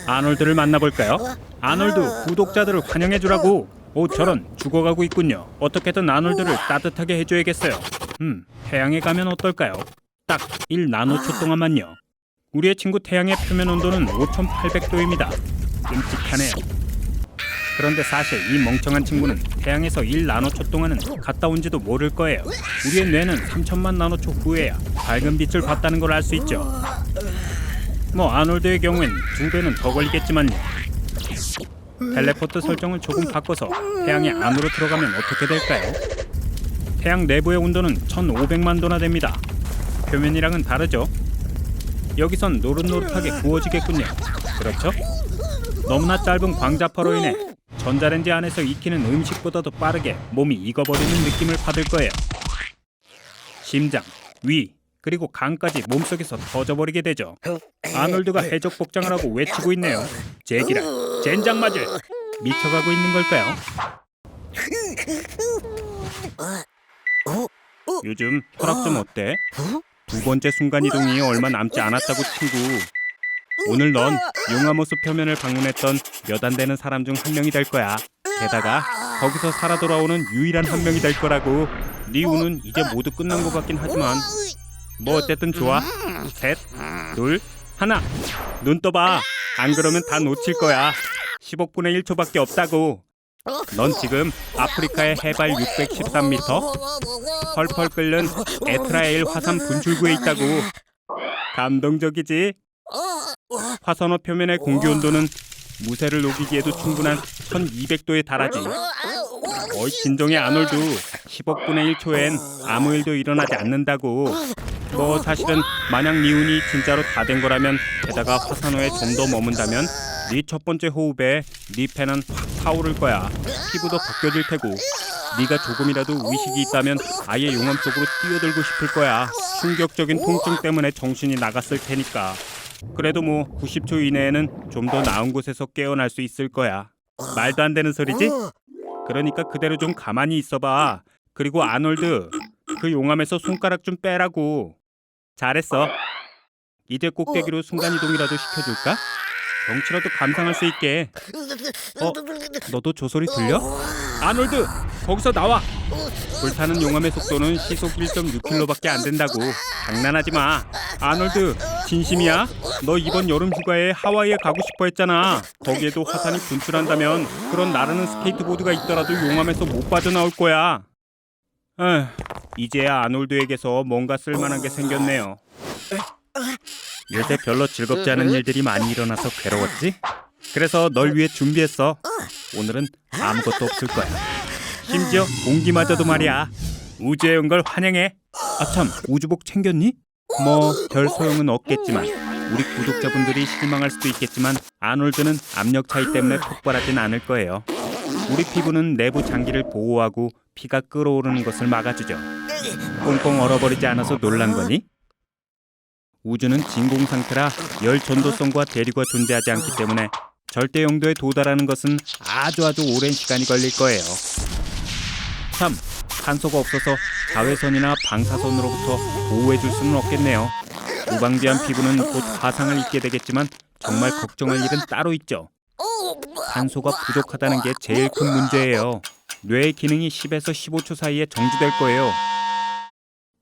아놀드를 만나볼까요? 아놀드 구독자들을 환영해주라고. 오, 저런 죽어가고 있군요. 어떻게든 아놀드를 따뜻하게 해줘야겠어요. 태양에 가면 어떨까요? 딱 1나노초 동안만요. 우리의 친구 태양의 표면 온도는 5800도입니다. 끔찍하네요. 그런데 사실 이 멍청한 친구는 태양에서 1나노초 동안은 갔다 온지도 모를 거예요. 우리의 뇌는 3000만 나노초 후에야 밝은 빛을 봤다는 걸 알 수 있죠. 뭐 아놀드의 경우엔 2배는 더 걸리겠지만요. 텔레포트 설정을 조금 바꿔서 태양의 안으로 들어가면 어떻게 될까요? 태양 내부의 온도는 1500만 도나 됩니다. 표면이랑은 다르죠? 여기선 노릇노릇하게 구워지겠군요. 그렇죠? 너무나 짧은 광자파로 인해 전자레인지 안에서 익히는 음식보다도 빠르게 몸이 익어버리는 느낌을 받을 거예요. 심장, 위, 그리고 간까지 몸속에서 터져버리게 되죠. 아놀드가 해적 복장을 하고 외치고 있네요. 제기라, 젠장 맞을! 미쳐가고 있는 걸까요? 요즘 혈압 좀 어때? 2번째 순간이동이 얼마 남지 않았다고 친구. 오늘 넌 용암호수 표면을 방문했던 몇 안 되는 사람 중 한 명이 될 거야. 게다가 거기서 살아 돌아오는 유일한 한 명이 될 거라고. 네 운은 이제 모두 끝난 것 같긴 하지만 뭐 어쨌든 좋아. 3, 2, 1. 눈 떠봐. 안 그러면 다 놓칠 거야. 10억분의 1초밖에 없다고. 넌 지금 아프리카의 해발 613m 펄펄 끓는 에트라엘 화산 분출구에 있다고. 감동적이지? 화산호 표면의 공기 온도는 무쇠를 녹이기에도 충분한 1200도에 달하지. 어이 진정해 아놀드. 10억분의 1초엔 아무 일도 일어나지 않는다고. 뭐 사실은 만약 네 운이 진짜로 다 된 거라면, 게다가 화산호에 좀 더 머문다면 네 첫 번째 호흡에 네 폐는 확 타오를 거야. 피부도 벗겨질 테고, 네가 조금이라도 의식이 있다면 아예 용암 속으로 뛰어들고 싶을 거야. 충격적인 통증 때문에 정신이 나갔을 테니까. 그래도 뭐 90초 이내에는 좀 더 나은 곳에서 깨어날 수 있을 거야. 말도 안 되는 소리지? 그러니까 그대로 좀 가만히 있어봐. 그리고 아놀드, 그 용암에서 손가락 좀 빼라고. 잘했어. 이제 꼭대기로 순간이동이라도 시켜줄까? 경치라도 감상할 수 있게. 너도 저 소리 들려? 아놀드, 거기서 나와. 불타는 용암의 속도는 시속 1.6km밖에 안 된다고. 장난하지 마. 아놀드, 진심이야? 너 이번 여름 휴가에 하와이에 가고 싶어 했잖아. 거기에도 화산이 분출한다면 그런 나르는 스케이트보드가 있더라도 용암에서 못 빠져나올 거야. 이제야 아놀드에게서 뭔가 쓸만한 게 생겼네요. 요새 별로 즐겁지 않은 일들이 많이 일어나서 괴로웠지? 그래서 널 위해 준비했어. 오늘은 아무것도 없을 거야. 심지어 공기마저도 말이야. 우주에 온 걸 환영해. 아참, 우주복 챙겼니? 뭐 별 소용은 없겠지만, 우리 구독자분들이 실망할 수도 있겠지만 아놀드는 압력 차이 때문에 폭발하진 않을 거예요. 우리 피부는 내부 장기를 보호하고 피가 끓어오르는 것을 막아주죠. 꽁꽁 얼어버리지 않아서 놀란 거니? 우주는 진공 상태라 열 전도성과 대류가 존재하지 않기 때문에 절대 영도에 도달하는 것은 아주 오랜 시간이 걸릴 거예요. 참, 산소가 없어서 자외선이나 방사선으로부터 보호해줄 수는 없겠네요. 무방비한 피부는 곧 화상을 입게 되겠지만 정말 걱정할 일은 따로 있죠. 산소가 부족하다는 게 제일 큰 문제예요. 뇌의 기능이 10에서 15초 사이에 정지될 거예요.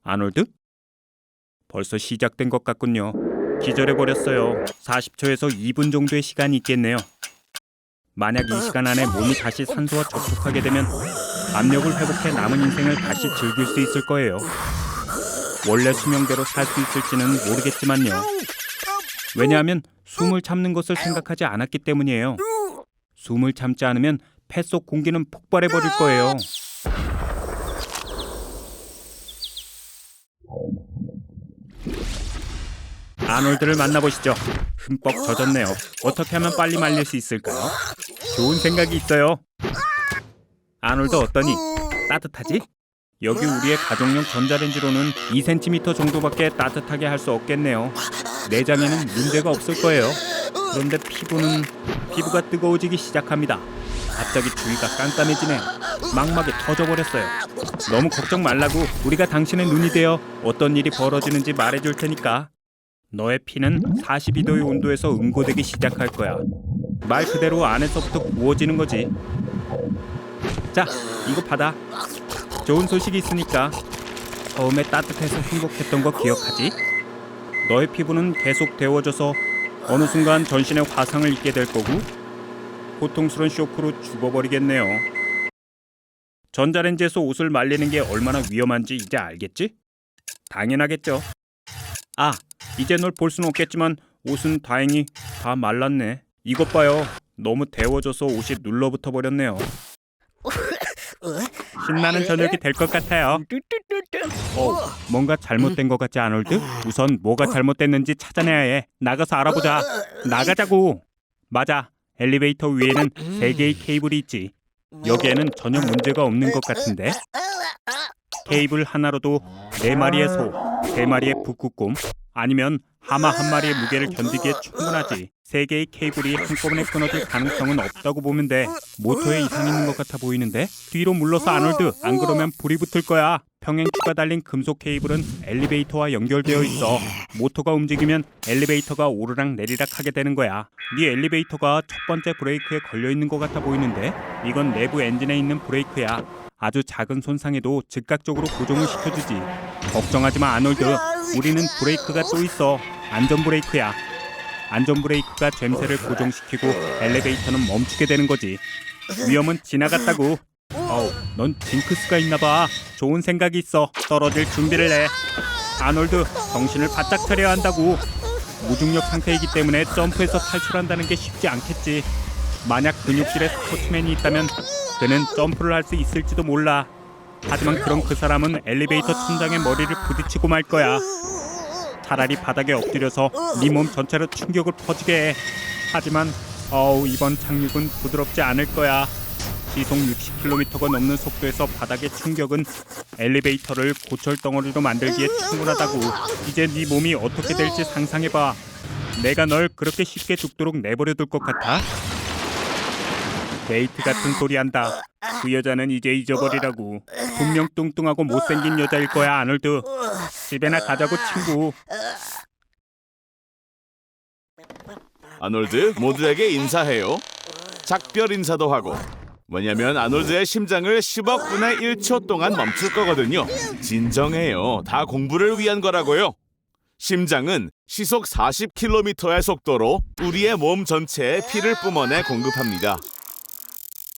아놀드? 벌써 시작된 것 같군요. 기절해버렸어요. 40초에서 2분 정도의 시간이 있겠네요. 만약 이 시간 안에 몸이 다시 산소와 접촉하게 되면 압력을 회복해 남은 인생을 다시 즐길 수 있을 거예요. 원래 수명대로 살 수 있을지는 모르겠지만요. 왜냐하면 숨을 참는 것을 생각하지 않았기 때문이에요. 숨을 참지 않으면 폐 속 공기는 폭발해버릴 거예요. 아놀드를 만나보시죠. 흠뻑 젖었네요. 어떻게 하면 빨리 말릴 수 있을까요? 좋은 생각이 있어요. 아놀드 어떠니? 따뜻하지? 여기 우리의 가정용 전자레인지로는 2cm 정도밖에 따뜻하게 할 수 없겠네요. 내장에는 문제가 없을 거예요. 그런데 피부가 뜨거워지기 시작합니다. 갑자기 주위가 깜깜해지네요. 망막이 터져버렸어요. 너무 걱정 말라고. 우리가 당신의 눈이 되어 어떤 일이 벌어지는지 말해줄 테니까. 너의 피는 42도의 온도에서 응고되기 시작할 거야. 말 그대로 안에서부터 구워지는 거지. 자, 이거 받아. 좋은 소식이 있으니까. 처음에 따뜻해서 행복했던 거 기억하지? 너의 피부는 계속 데워져서 어느 순간 전신에 화상을 입게 될 거고 고통스러운 쇼크로 죽어버리겠네요. 전자레인지에서 옷을 말리는 게 얼마나 위험한지 이제 알겠지? 당연하겠죠. 아, 이제 널 볼 수는 없겠지만 옷은 다행히 다 말랐네. 이것 봐요. 너무 데워져서 옷이 눌러붙어 버렸네요. 신나는 저녁이 될 것 같아요. 뭔가 잘못된 것 같지, 아놀드? 우선 뭐가 잘못됐는지 찾아내야 해. 나가서 알아보자. 나가자고. 맞아. 엘리베이터 위에는 3개의 케이블이 있지. 여기에는 전혀 문제가 없는 것 같은데. 케이블 하나로도 4마리의 소, 3마리의 북극곰, 아니면 하마 1마리의 무게를 견디기에 충분하지. 3개의 케이블이 한꺼번에 끊어질 가능성은 없다고 보면 돼. 모터에 이상이 있는 것 같아 보이는데? 뒤로 물러서, 아놀드. 안 그러면 불이 붙을 거야. 평행추가 달린 금속 케이블은 엘리베이터와 연결되어 있어. 모터가 움직이면 엘리베이터가 오르락 내리락 하게 되는 거야. 네 엘리베이터가 첫 번째 브레이크에 걸려 있는 것 같아 보이는데? 이건 내부 엔진에 있는 브레이크야. 아주 작은 손상에도 즉각적으로 고정을 시켜주지. 걱정하지 마, 아놀드. 우리는 브레이크가 또 있어. 안전 브레이크야. 안전 브레이크가 젬새를 고정시키고 엘리베이터는 멈추게 되는 거지. 위험은 지나갔다고. 넌 징크스가 있나 봐. 좋은 생각이 있어. 떨어질 준비를 해. 아놀드, 정신을 바짝 차려야 한다고. 무중력 상태이기 때문에 점프해서 탈출한다는 게 쉽지 않겠지. 만약 근육질에 스포츠맨이 있다면 그는 점프를 할 수 있을지도 몰라. 하지만 그런 그 사람은 엘리베이터 천장에 머리를 부딪히고 말 거야. 차라리 바닥에 엎드려서 네 몸 전체로 충격을 퍼지게 해. 하지만 이번 착륙은 부드럽지 않을 거야. 시속 60km가 넘는 속도에서 바닥의 충격은 엘리베이터를 고철덩어리로 만들기에 충분하다고. 이제 네 몸이 어떻게 될지 상상해봐. 내가 널 그렇게 쉽게 죽도록 내버려둘 것 같아? 데이트 같은 소리 한다. 그 여자는 이제 잊어버리라고. 분명 뚱뚱하고 못생긴 여자일 거야, 아놀드. 집에나 가자고, 친구. 아놀드, 모두에게 인사해요. 작별 인사도 하고. 왜냐면 아놀드의 심장을 10억 분의 1초 동안 멈출 거거든요. 진정해요. 다 공부를 위한 거라고요. 심장은 시속 40km의 속도로 우리의 몸 전체에 피를 뿜어내 공급합니다.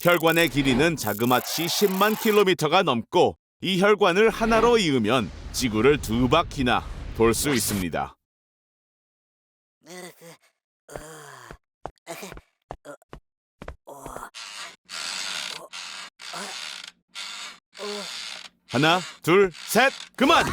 혈관의 길이는 자그마치 10만 킬로미터가 넘고 이 혈관을 하나로 이으면 지구를 2바퀴나 돌 수 있습니다. 하나, 둘, 셋, 그만!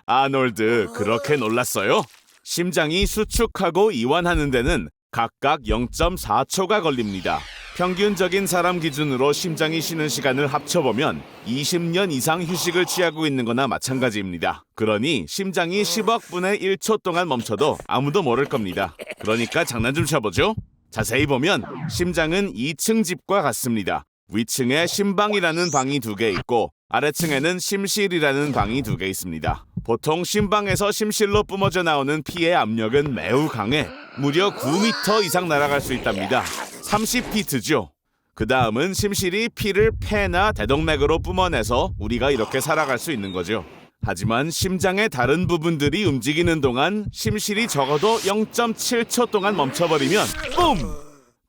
아놀드, 그렇게 놀랐어요? 심장이 수축하고 이완하는 데는 각각 0.4초가 걸립니다. 평균적인 사람 기준으로 심장이 쉬는 시간을 합쳐보면 20년 이상 휴식을 취하고 있는 거나 마찬가지입니다. 그러니 심장이 10억 분의 1초 동안 멈춰도 아무도 모를 겁니다. 그러니까 장난 좀 쳐보죠. 자세히 보면 심장은 2층 집과 같습니다. 위층에 심방이라는 방이 2개 있고 아래층에는 심실이라는 방이 2개 있습니다. 보통 심방에서 심실로 뿜어져 나오는 피의 압력은 매우 강해 무려 9m 이상 날아갈 수 있답니다. 30피트죠. 그 다음은 심실이 피를 폐나 대동맥으로 뿜어내서 우리가 이렇게 살아갈 수 있는 거죠. 하지만 심장의 다른 부분들이 움직이는 동안 심실이 적어도 0.7초 동안 멈춰버리면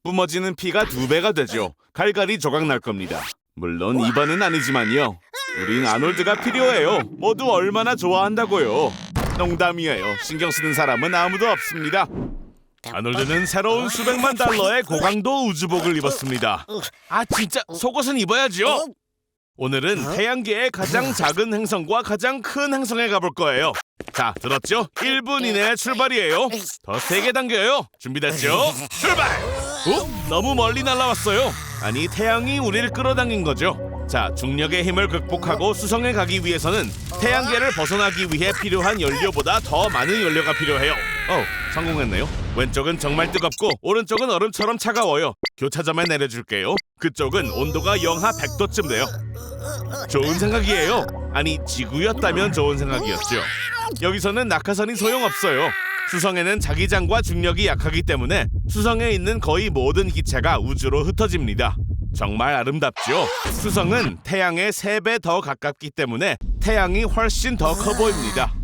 뿜어지는 피가 2배가 되죠. 갈갈이 조각날 겁니다. 물론 이번은 아니지만요. 우린 아놀드가 필요해요. 모두 얼마나 좋아한다고요. 농담이에요. 신경 쓰는 사람은 아무도 없습니다. 아놀드는 새로운 수백만 달러의 고강도 우주복을 입었습니다. 아, 진짜 속옷은 입어야죠. 오늘은 태양계의 가장 작은 행성과 가장 큰 행성에 가볼 거예요. 자, 들었죠? 1분 이내에 출발이에요. 더 세게 당겨요. 준비됐죠? 출발! 너무 멀리 날아왔어요. 아니, 태양이 우리를 끌어당긴 거죠. 자, 중력의 힘을 극복하고 수성에 가기 위해서는 태양계를 벗어나기 위해 필요한 연료보다 더 많은 연료가 필요해요. 성공했네요. 왼쪽은 정말 뜨겁고 오른쪽은 얼음처럼 차가워요. 교차점에 내려줄게요. 그쪽은 온도가 영하 100도쯤 돼요. 좋은 생각이에요. 아니, 지구였다면 좋은 생각이었죠. 여기서는 낙하산이 소용없어요. 수성에는 자기장과 중력이 약하기 때문에 수성에 있는 거의 모든 기체가 우주로 흩어집니다. 정말 아름답죠? 수성은 태양에 3배 더 가깝기 때문에 태양이 훨씬 더 커 보입니다.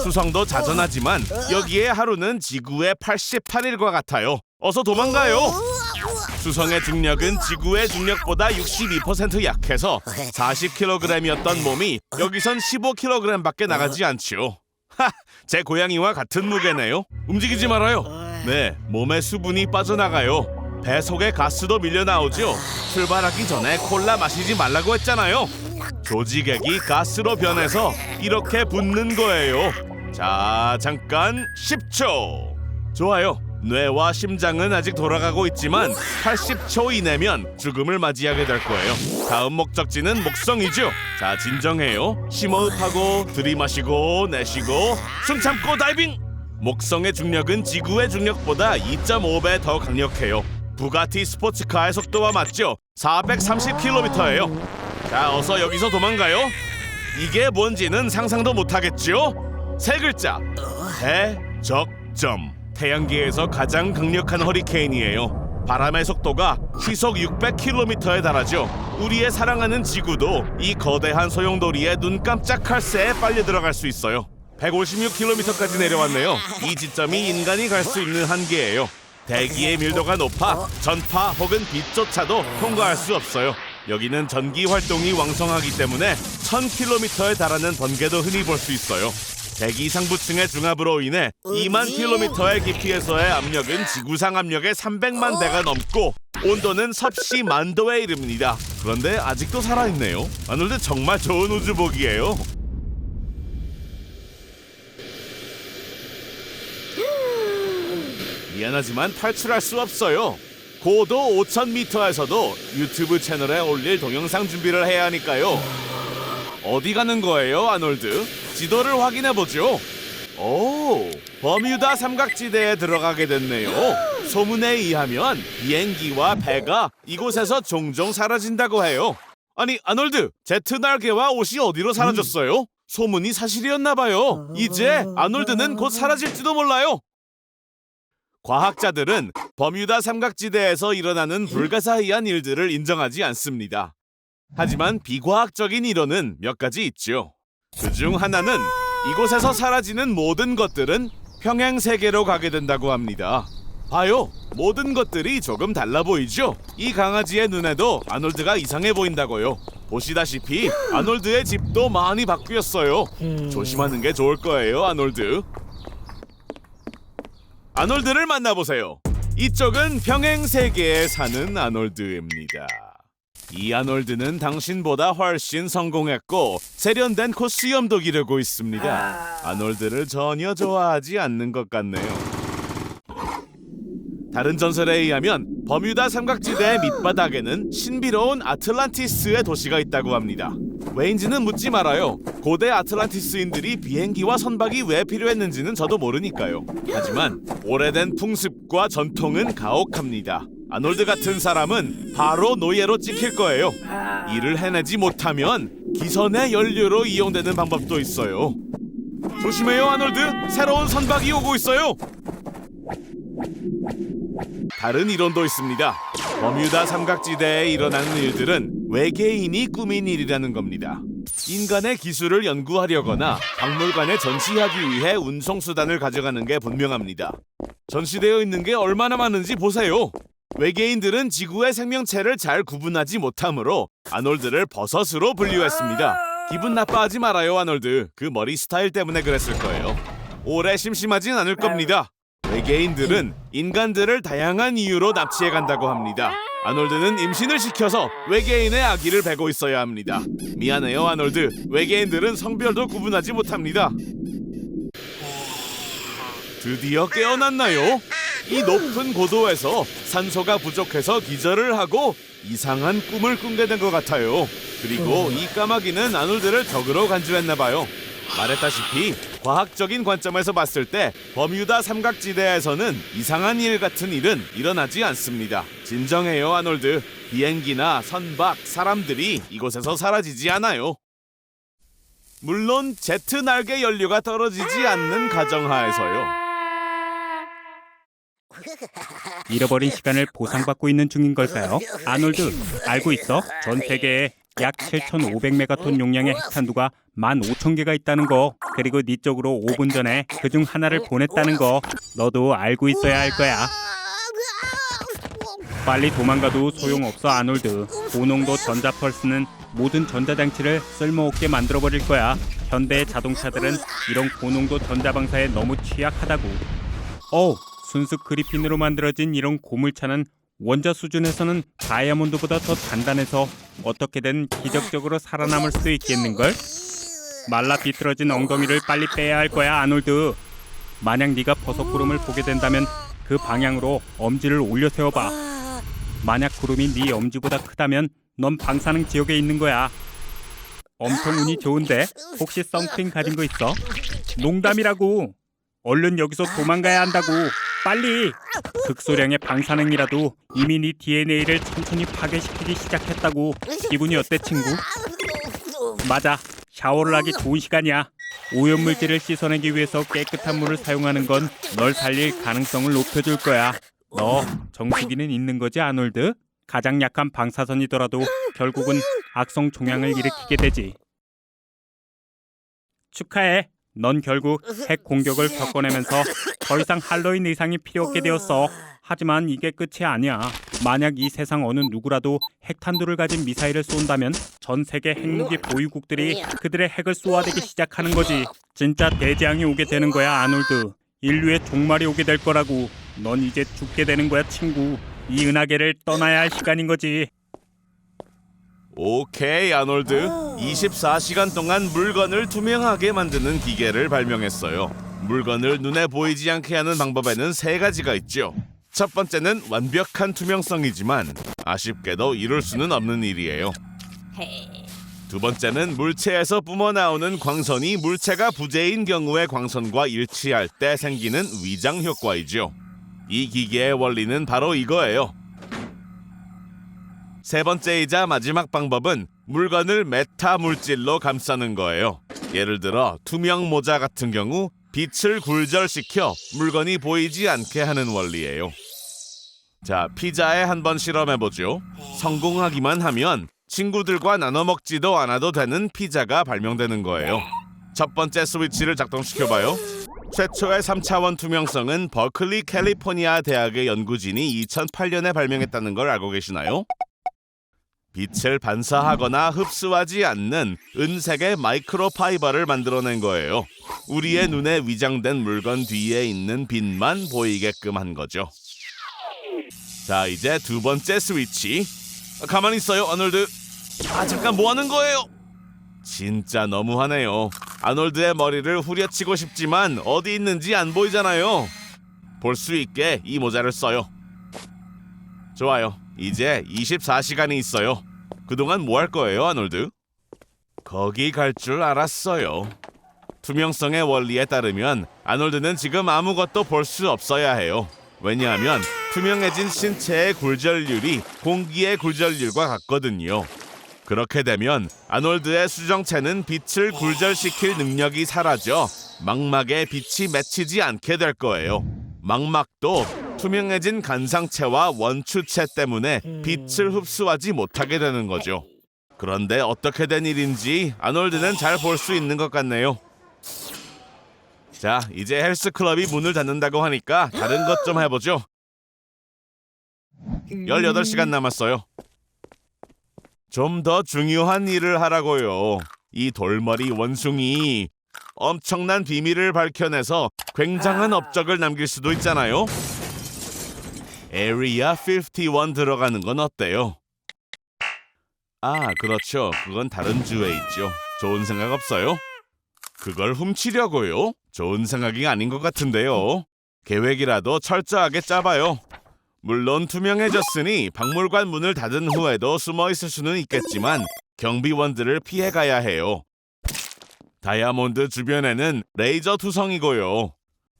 수성도 자전하지만 여기에 하루는 지구의 88일과 같아요. 어서 도망가요. 수성의 중력은 지구의 중력보다 62% 약해서 40kg이었던 몸이 여기선 15kg밖에 나가지 않죠. 하! 제 고양이와 같은 무게네요. 움직이지 말아요. 네, 몸에 수분이 빠져나가요. 배 속에 가스도 밀려 나오죠. 출발하기 전에 콜라 마시지 말라고 했잖아요. 조직액이 가스로 변해서 이렇게 붓는 거예요. 자, 잠깐 10초. 좋아요. 뇌와 심장은 아직 돌아가고 있지만 80초 이내면 죽음을 맞이하게 될 거예요. 다음 목적지는 목성이죠. 자, 진정해요. 심호흡하고 들이마시고 내쉬고 숨 참고 다이빙. 목성의 중력은 지구의 중력보다 2.5배 더 강력해요. 부가티 스포츠카의 속도와 맞죠? 430km예요. 자, 어서 여기서 도망가요. 이게 뭔지는 상상도 못하겠죠? 3글자. 대적점. 태양계에서 가장 강력한 허리케인이에요. 바람의 속도가 시속 600km에 달하죠. 우리의 사랑하는 지구도 이 거대한 소용돌이에 눈 깜짝할 새에 빨려 들어갈 수 있어요. 156km까지 내려왔네요. 이 지점이 인간이 갈 수 있는 한계예요. 대기의 밀도가 높아 전파 혹은 빛조차도 통과할 수 없어요. 여기는 전기 활동이 왕성하기 때문에 1000km에 달하는 번개도 흔히 볼 수 있어요. 대기 상부층의 중압으로 인해 2만 킬로미터의 깊이에서의 압력은 지구상 압력의 300만 배가 넘고 온도는 섭씨 10,000도에 이릅니다. 그런데 아직도 살아있네요. 아놀드 정말 좋은 우주복이에요. 미안하지만 탈출할 수 없어요. 고도 5,000m에서도 유튜브 채널에 올릴 동영상 준비를 해야 하니까요. 어디 가는 거예요, 아놀드? 지도를 확인해보죠. 오, 버뮤다 삼각지대에 들어가게 됐네요. 소문에 의하면 비행기와 배가 이곳에서 종종 사라진다고 해요. 아니, 아놀드, 제트 날개와 옷이 어디로 사라졌어요? 소문이 사실이었나 봐요. 이제 아놀드는 곧 사라질지도 몰라요. 과학자들은 버뮤다 삼각지대에서 일어나는 불가사의한 일들을 인정하지 않습니다. 하지만 비과학적인 이론은 몇 가지 있죠. 그중 하나는 이곳에서 사라지는 모든 것들은 평행세계로 가게 된다고 합니다. 봐요, 모든 것들이 조금 달라 보이죠? 이 강아지의 눈에도 아놀드가 이상해 보인다고요. 보시다시피 아놀드의 집도 많이 바뀌었어요. 조심하는 게 좋을 거예요, 아놀드. 아놀드를 만나보세요. 이쪽은 평행세계에 사는 아놀드입니다. 이 아놀드는 당신보다 훨씬 성공했고 세련된 코 수염도 기르고 있습니다. 아놀드를 전혀 좋아하지 않는 것 같네요. 다른 전설에 의하면 버뮤다 삼각지대의 밑바닥에는 신비로운 아틀란티스의 도시가 있다고 합니다. 왜인지는 묻지 말아요. 고대 아틀란티스인들이 비행기와 선박이 왜 필요했는지는 저도 모르니까요. 하지만 오래된 풍습과 전통은 가혹합니다. 아놀드 같은 사람은 바로 노예로 찍힐 거예요. 일을 해내지 못하면 기선의 연료로 이용되는 방법도 있어요. 조심해요, 아놀드. 새로운 선박이 오고 있어요. 다른 이론도 있습니다. 버뮤다 삼각지대에 일어나는 일들은 외계인이 꾸민 일이라는 겁니다. 인간의 기술을 연구하려거나 박물관에 전시하기 위해 운송수단을 가져가는 게 분명합니다. 전시되어 있는 게 얼마나 많은지 보세요. 외계인들은 지구의 생명체를 잘 구분하지 못하므로 아놀드를 버섯으로 분류했습니다. 기분 나빠하지 말아요, 아놀드. 그 머리 스타일 때문에 그랬을 거예요. 오래 심심하진 않을 겁니다. 외계인들은 인간들을 다양한 이유로 납치해 간다고 합니다. 아놀드는 임신을 시켜서 외계인의 아기를 베고 있어야 합니다. 미안해요, 아놀드. 외계인들은 성별도 구분하지 못합니다. 드디어 깨어났나요? 이 높은 고도에서 산소가 부족해서 기절을 하고 이상한 꿈을 꾸게 된 것 같아요. 그리고 이 까마귀는 아놀드를 적으로 간주했나 봐요. 말했다시피 과학적인 관점에서 봤을 때 버뮤다 삼각지대에서는 이상한 일 같은 일은 일어나지 않습니다. 진정해요, 아놀드. 비행기나 선박, 사람들이 이곳에서 사라지지 않아요. 물론 제트 날개 연료가 떨어지지 않는 가정하에서요. 잃어버린 시간을 보상받고 있는 중인 걸까요? 아놀드, 알고 있어? 전 세계에 약 7,500메가톤 용량의 핵탄두가 15,000개가 있다는 거. 그리고 네 쪽으로 5분 전에 그중 하나를 보냈다는 거. 너도 알고 있어야 할 거야. 빨리 도망가도 소용없어, 아놀드. 고농도 전자펄스는 모든 전자장치를 쓸모없게 만들어버릴 거야. 현대의 자동차들은 이런 고농도 전자방사에 너무 취약하다고. 순수 그리핀으로 만들어진 이런 고물차는 원자 수준에서는 다이아몬드보다 더 단단해서 어떻게든 기적적으로 살아남을 수도 있겠는걸? 말라 비틀어진 엉덩이를 빨리 빼야 할 거야, 아놀드. 만약 네가 버섯구름을 보게 된다면 그 방향으로 엄지를 올려 세워봐. 만약 구름이 네 엄지보다 크다면 넌 방사능 지역에 있는 거야. 엄청 운이 좋은데 혹시 선크림 가진 거 있어? 농담이라고. 얼른 여기서 도망가야 한다고. 빨리. 극소량의 방사능이라도 이미 네 DNA를 천천히 파괴시키기 시작했다고. 기분이 어때, 친구? 맞아. 샤워를 하기 좋은 시간이야. 오염물질을 씻어내기 위해서 깨끗한 물을 사용하는 건 널 살릴 가능성을 높여줄 거야. 너 정수기는 있는 거지, 아놀드? 가장 약한 방사선이더라도 결국은 악성 종양을 일으키게 되지. 축하해. 넌 결국 핵 공격을 겪어내면서 더 이상 할로윈 의상이 필요 없게 되었어. 하지만 이게 끝이 아니야. 만약 이 세상 어느 누구라도 핵탄두를 가진 미사일을 쏜다면 전 세계 핵무기 보유국들이 그들의 핵을 쏘아대기 시작하는 거지. 진짜 대재앙이 오게 되는 거야, 아놀드. 인류의 종말이 오게 될 거라고. 넌 이제 죽게 되는 거야, 친구. 이 은하계를 떠나야 할 시간인 거지. 오케이, 아놀드. 24시간 동안 물건을 투명하게 만드는 기계를 발명했어요. 물건을 눈에 보이지 않게 하는 방법에는 3가지가 있죠. 첫 번째는 완벽한 투명성이지만 아쉽게도 이룰 수는 없는 일이에요. 두 번째는 물체에서 뿜어나오는 광선이 물체가 부재인 경우의 광선과 일치할 때 생기는 위장 효과이죠. 이 기계의 원리는 바로 이거예요. 세 번째이자 마지막 방법은 물건을 메타 물질로 감싸는 거예요. 예를 들어 투명 모자 같은 경우 빛을 굴절시켜 물건이 보이지 않게 하는 원리예요. 자, 피자에 한번 실험해보죠. 성공하기만 하면 친구들과 나눠 먹지도 않아도 되는 피자가 발명되는 거예요. 첫 번째 스위치를 작동시켜봐요. 최초의 3차원 투명성은 버클리 캘리포니아 대학의 연구진이 2008년에 발명했다는 걸 알고 계시나요? 빛을 반사하거나 흡수하지 않는 은색의 마이크로파이버를 만들어낸 거예요. 우리의 눈에 위장된 물건 뒤에 있는 빛만 보이게끔 한 거죠. 자, 이제 두 번째 스위치. 가만히 있어요, 아놀드. 잠깐 뭐 하는 거예요? 진짜 너무하네요. 아놀드의 머리를 후려치고 싶지만 어디 있는지 안 보이잖아요. 볼 수 있게 이 모자를 써요. 좋아요. 이제 24시간이 있어요. 그동안 뭐 할 거예요, 아놀드? 거기 갈 줄 알았어요. 투명성의 원리에 따르면 아놀드는 지금 아무것도 볼 수 없어야 해요. 왜냐하면 투명해진 신체의 굴절률이 공기의 굴절률과 같거든요. 그렇게 되면 아놀드의 수정체는 빛을 굴절시킬 능력이 사라져 망막에 빛이 맺히지 않게 될 거예요. 망막도 투명해진 간상체와 원추체 때문에 빛을 흡수하지 못하게 되는 거죠. 그런데 어떻게 된 일인지 아놀드는 잘 볼 수 있는 것 같네요. 자, 이제 헬스클럽이 문을 닫는다고 하니까 다른 것 좀 해보죠. 18시간 남았어요. 좀 더 중요한 일을 하라고요. 이 돌머리 원숭이 엄청난 비밀을 밝혀내서 굉장한 업적을 남길 수도 있잖아요. 에리아 51 들어가는 건 어때요? 그렇죠. 그건 다른 주에 있죠. 좋은 생각 없어요? 그걸 훔치려고요? 좋은 생각이 아닌 것 같은데요. 계획이라도 철저하게 짜봐요. 물론 투명해졌으니 박물관 문을 닫은 후에도 숨어 있을 수는 있겠지만 경비원들을 피해가야 해요. 다이아몬드 주변에는 레이저 투성이고요.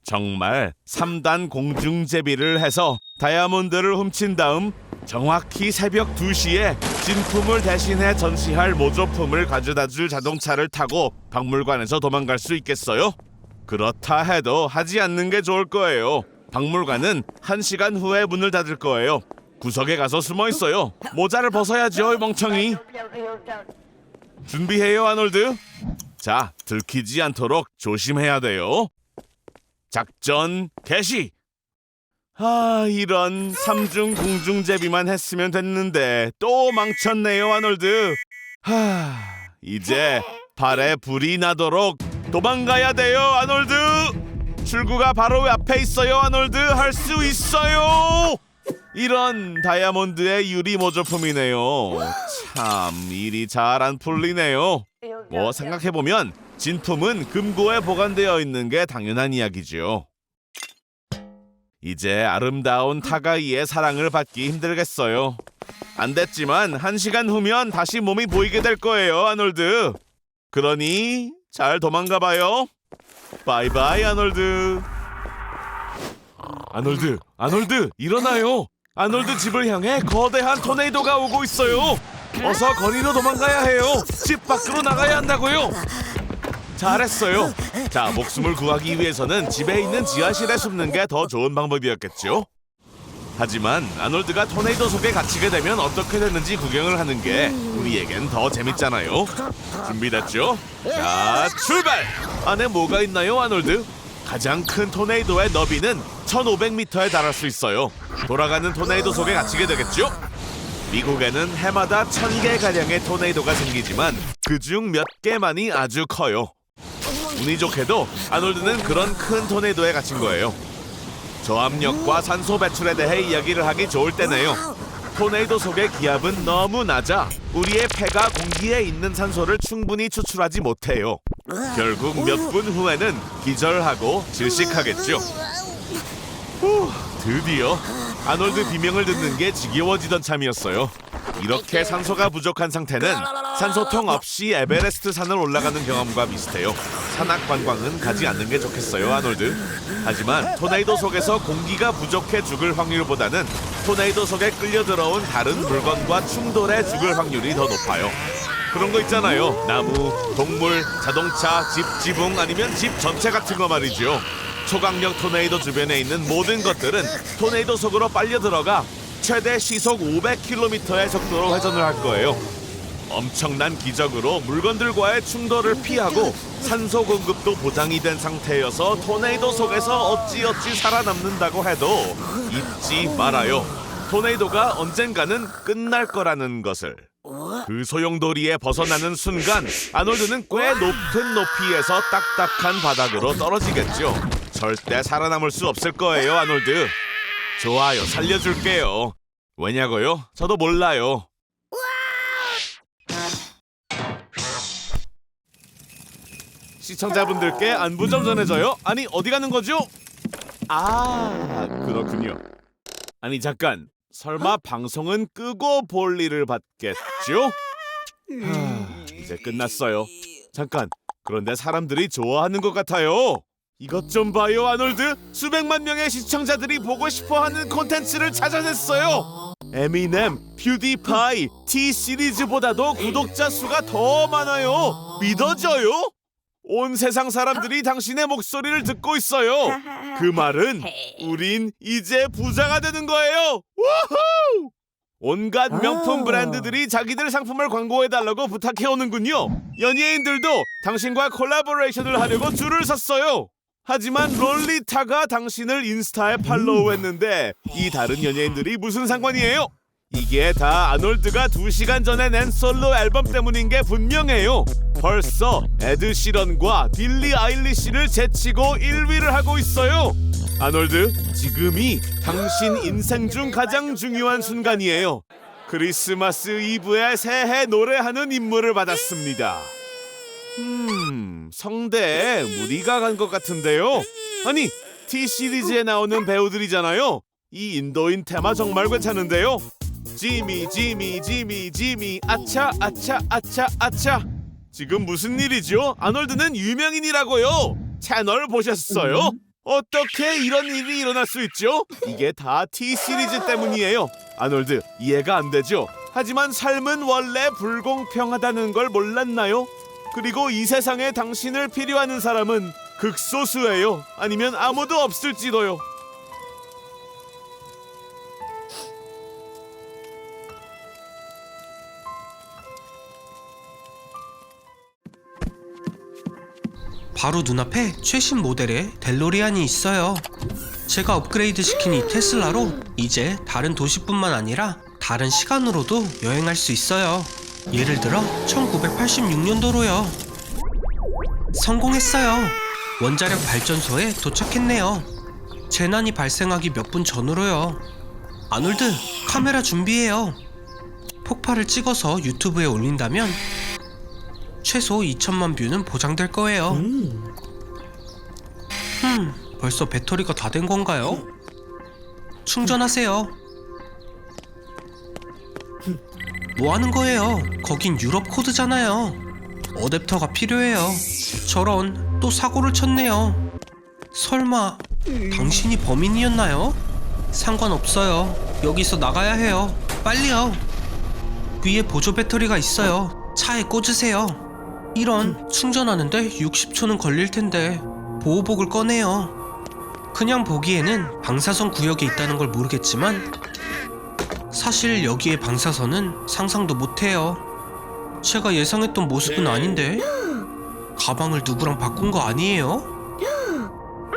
정말 3단 공중제비를 해서 다이아몬드를 훔친 다음 정확히 새벽 2시에 진품을 대신해 전시할 모조품을 가져다줄 자동차를 타고 박물관에서 도망갈 수 있겠어요? 그렇다 해도 하지 않는 게 좋을 거예요. 박물관은 1시간 후에 문을 닫을 거예요. 구석에 가서 숨어 있어요. 모자를 벗어야죠, 이 멍청이. 준비해요, 아놀드. 자, 들키지 않도록 조심해야 돼요. 작전 개시. 이런 삼중 공중제비만 했으면 됐는데 또 망쳤네요, 아놀드. 이제 발에 불이 나도록 도망가야 돼요, 아놀드. 출구가 바로 앞에 있어요, 아놀드. 할 수 있어요. 이런 다이아몬드의 유리 모조품이네요. 참 일이 잘 안 풀리네요. 뭐 생각해보면 진품은 금고에 보관되어 있는 게 당연한 이야기죠. 이제 아름다운 타가이의 사랑을 받기 힘들겠어요. 안 됐지만 1시간 후면 다시 몸이 보이게 될 거예요, 아놀드. 그러니 잘 도망가봐요. 바이바이, 아놀드. 아놀드, 일어나요. 아놀드 집을 향해 거대한 토네이도가 오고 있어요. 어서 거리로 도망가야 해요. 집 밖으로 나가야 한다고요. 잘했어요. 자, 목숨을 구하기 위해서는 집에 있는 지하실에 숨는 게 더 좋은 방법이었겠죠. 하지만 아놀드가 토네이도 속에 갇히게 되면 어떻게 되는지 구경을 하는 게 우리에겐 더 재밌잖아요. 준비됐죠? 자, 출발! 안에 뭐가 있나요, 아놀드? 가장 큰 토네이도의 너비는 1500m에 달할 수 있어요. 돌아가는 토네이도 속에 갇히게 되겠죠? 미국에는 해마다 1000개가량의 토네이도가 생기지만 그중 몇 개만이 아주 커요. 운이 좋게도 아놀드는 그런 큰 토네이도에 갇힌 거예요. 저압력과 산소 배출에 대해 이야기를 하기 좋을 때네요. 토네이도 속의 기압은 너무 낮아 우리의 폐가 공기에 있는 산소를 충분히 추출하지 못해요. 결국 몇 분 후에는 기절하고 질식하겠죠. 드디어 아놀드 비명을 듣는 게 지겨워지던 참이었어요. 이렇게 산소가 부족한 상태는 산소통 없이 에베레스트 산을 올라가는 경험과 비슷해요. 산악 관광은 가지 않는 게 좋겠어요, 아놀드. 하지만 토네이도 속에서 공기가 부족해 죽을 확률보다는 토네이도 속에 끌려 들어온 다른 물건과 충돌해 죽을 확률이 더 높아요. 그런 거 있잖아요. 나무, 동물, 자동차, 집, 지붕 아니면 집 전체 같은 거 말이죠. 초강력 토네이도 주변에 있는 모든 것들은 토네이도 속으로 빨려 들어가 최대 시속 500km의 속도로 회전을 할 거예요. 엄청난 기적으로 물건들과의 충돌을 피하고 산소 공급도 보장이 된 상태여서 토네이도 속에서 어찌어찌 살아남는다고 해도 잊지 말아요. 토네이도가 언젠가는 끝날 거라는 것을. 그 소용돌이에 벗어나는 순간 아놀드는 꽤 높은 높이에서 딱딱한 바닥으로 떨어지겠죠. 절대 살아남을 수 없을 거예요, 아놀드. 좋아요, 살려줄게요. 왜냐고요? 저도 몰라요. 시청자분들께 안부 좀 전해줘요. 아니, 어디 가는 거죠? 그렇군요. 아니, 잠깐. 설마 방송은 끄고 볼 일을 받겠죠? 이제 끝났어요. 잠깐. 그런데 사람들이 좋아하는 것 같아요. 이것 좀 봐요, 아놀드. 수백만 명의 시청자들이 보고 싶어하는 콘텐츠를 찾아냈어요. 에미넴, 퓨디파이, T-시리즈보다도 구독자 수가 더 많아요. 믿어져요? 온 세상 사람들이 당신의 목소리를 듣고 있어요. 그 말은 우린 이제 부자가 되는 거예요. 우후! 온갖 명품 브랜드들이 자기들 상품을 광고해달라고 부탁해오는군요. 연예인들도 당신과 콜라보레이션을 하려고 줄을 섰어요. 하지만 롤리타가 당신을 인스타에 팔로우했는데 이 다른 연예인들이 무슨 상관이에요? 이게 다 아놀드가 2시간 전에 낸 솔로 앨범 때문인 게 분명해요. 벌써 에드 시런과 빌리 아일리시를 제치고 1위를 하고 있어요. 아놀드, 지금이 당신 인생 중 가장 중요한 순간이에요. 크리스마스 이브에 새해 노래하는 임무를 받았습니다. 성대에 무리가 간 것 같은데요. 아니, T-시리즈에 나오는 배우들이잖아요. 이 인도인 테마 정말 괜찮은데요. 지미 지미 지미 지미 아차 아차 아차 아차. 지금 무슨 일이죠? 아놀드는 유명인이라고요. 채널 보셨어요? 어떻게 이런 일이 일어날 수 있죠? 이게 다 T-시리즈 때문이에요. 아놀드, 이해가 안 되죠? 하지만 삶은 원래 불공평하다는 걸 몰랐나요? 그리고 이 세상에 당신을 필요하는 사람은 극소수예요. 아니면 아무도 없을지도요. 바로 눈앞에 최신 모델의 델로리안이 있어요. 제가 업그레이드 시킨 이 테슬라로 이제 다른 도시뿐만 아니라 다른 시간으로도 여행할 수 있어요. 예를 들어 1986년도로요. 성공했어요. 원자력 발전소에 도착했네요. 재난이 발생하기 몇 분 전으로요. 아놀드, 카메라 준비해요. 폭발을 찍어서 유튜브에 올린다면 최소 2천만 뷰는 보장될 거예요. 벌써 배터리가 다 된 건가요? 충전하세요. 뭐 하는 거예요? 거긴 유럽 코드잖아요. 어댑터가 필요해요. 저런, 또 사고를 쳤네요. 설마 당신이 범인이었나요? 상관없어요. 여기서 나가야 해요. 빨리요. 위에 보조 배터리가 있어요. 차에 꽂으세요. 이런, 충전하는데 60초는 걸릴 텐데. 보호복을 꺼내요. 그냥 보기에는 방사선 구역에 있다는 걸 모르겠지만 사실 여기에 방사선은 상상도 못해요. 제가 예상했던 모습은 아닌데. 가방을 누구랑 바꾼 거 아니에요?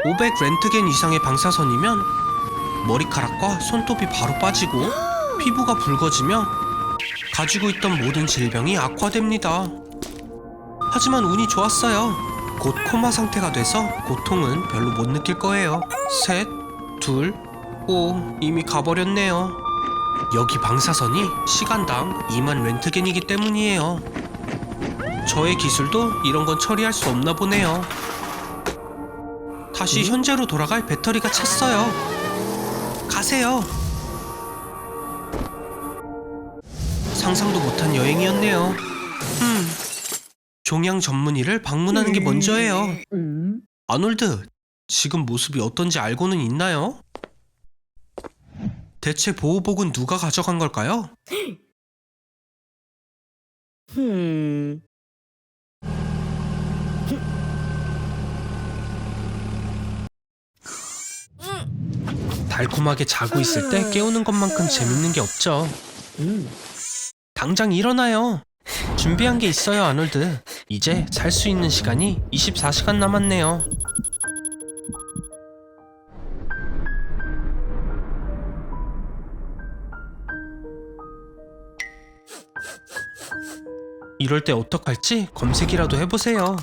500 렌트겐 이상의 방사선이면 머리카락과 손톱이 바로 빠지고 피부가 붉어지며 가지고 있던 모든 질병이 악화됩니다. 하지만 운이 좋았어요. 곧 코마 상태가 돼서 고통은 별로 못 느낄 거예요. 셋, 둘, 오, 이미 가버렸네요. 여기 방사선이 시간당 2만 렌트겐이기 때문이에요. 저의 기술도 이런 건 처리할 수 없나 보네요. 다시 현재로 돌아갈 배터리가 찼어요. 가세요. 상상도 못한 여행이었네요. 종양 전문의를 방문하는 게 먼저예요. 아놀드, 지금 모습이 어떤지 알고는 있나요? 대체 보호복은 누가 가져간 걸까요? 달콤하게 자고 있을 때 깨우는 것만큼 재밌는 게 없죠. 당장 일어나요. 준비한 게 있어요, 아놀드. 이제 잘 수 있는 시간이 24시간 남았네요. 이럴 때 어떡할지 검색이라도 해보세요.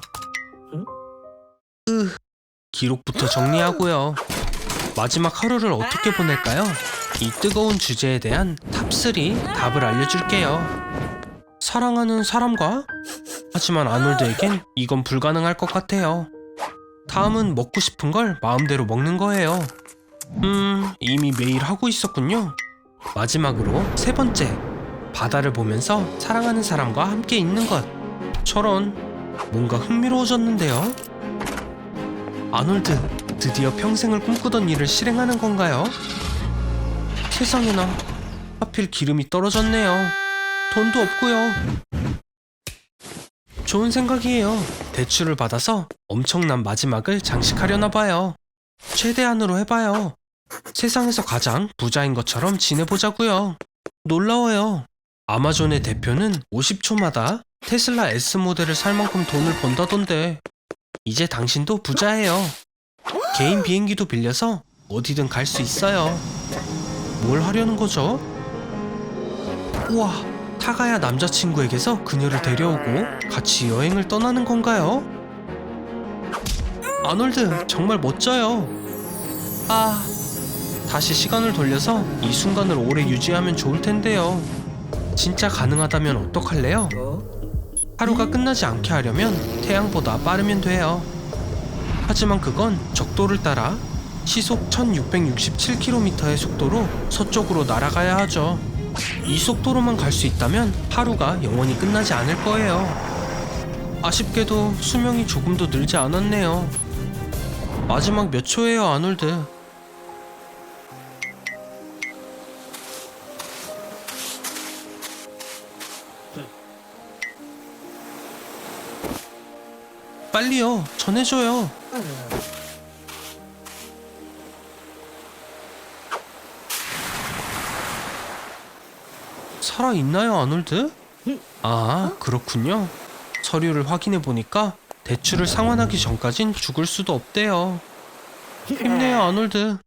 기록부터 정리하고요. 마지막 하루를 어떻게 보낼까요? 이 뜨거운 주제에 대한 탑3 답을 알려줄게요. 사랑하는 사람과? 하지만 아놀드에겐 이건 불가능할 것 같아요. 다음은 먹고 싶은 걸 마음대로 먹는 거예요. 이미 매일 하고 있었군요. 마지막으로 세 번째, 바다를 보면서 사랑하는 사람과 함께 있는 것. 저런, 뭔가 흥미로워졌는데요. 아놀드, 드디어 평생을 꿈꾸던 일을 실행하는 건가요? 세상에나, 하필 기름이 떨어졌네요. 돈도 없고요. 좋은 생각이에요. 대출을 받아서 엄청난 마지막을 장식하려나 봐요. 최대한으로 해봐요. 세상에서 가장 부자인 것처럼 지내보자고요. 놀라워요. 아마존의 대표는 50초마다 테슬라 S 모델을 살 만큼 돈을 번다던데 이제 당신도 부자예요. 개인 비행기도 빌려서 어디든 갈 수 있어요. 뭘 하려는 거죠? 우와, 타가야 남자친구에게서 그녀를 데려오고 같이 여행을 떠나는 건가요? 아놀드, 정말 멋져요. 다시 시간을 돌려서 이 순간을 오래 유지하면 좋을 텐데요. 진짜 가능하다면 어떡할래요? 하루가 끝나지 않게 하려면 태양보다 빠르면 돼요. 하지만 그건 적도를 따라 시속 1667km의 속도로 서쪽으로 날아가야 하죠. 이 속도로만 갈 수 있다면 하루가 영원히 끝나지 않을 거예요. 아쉽게도 수명이 조금도 늘지 않았네요. 마지막 몇 초예요, 아놀드. 빨리요. 전해줘요. 살아있나요, 아놀드? 아, 그렇군요. 서류를 확인해 보니까 대출을 상환하기 전까진 죽을 수도 없대요. 힘내요, 아놀드.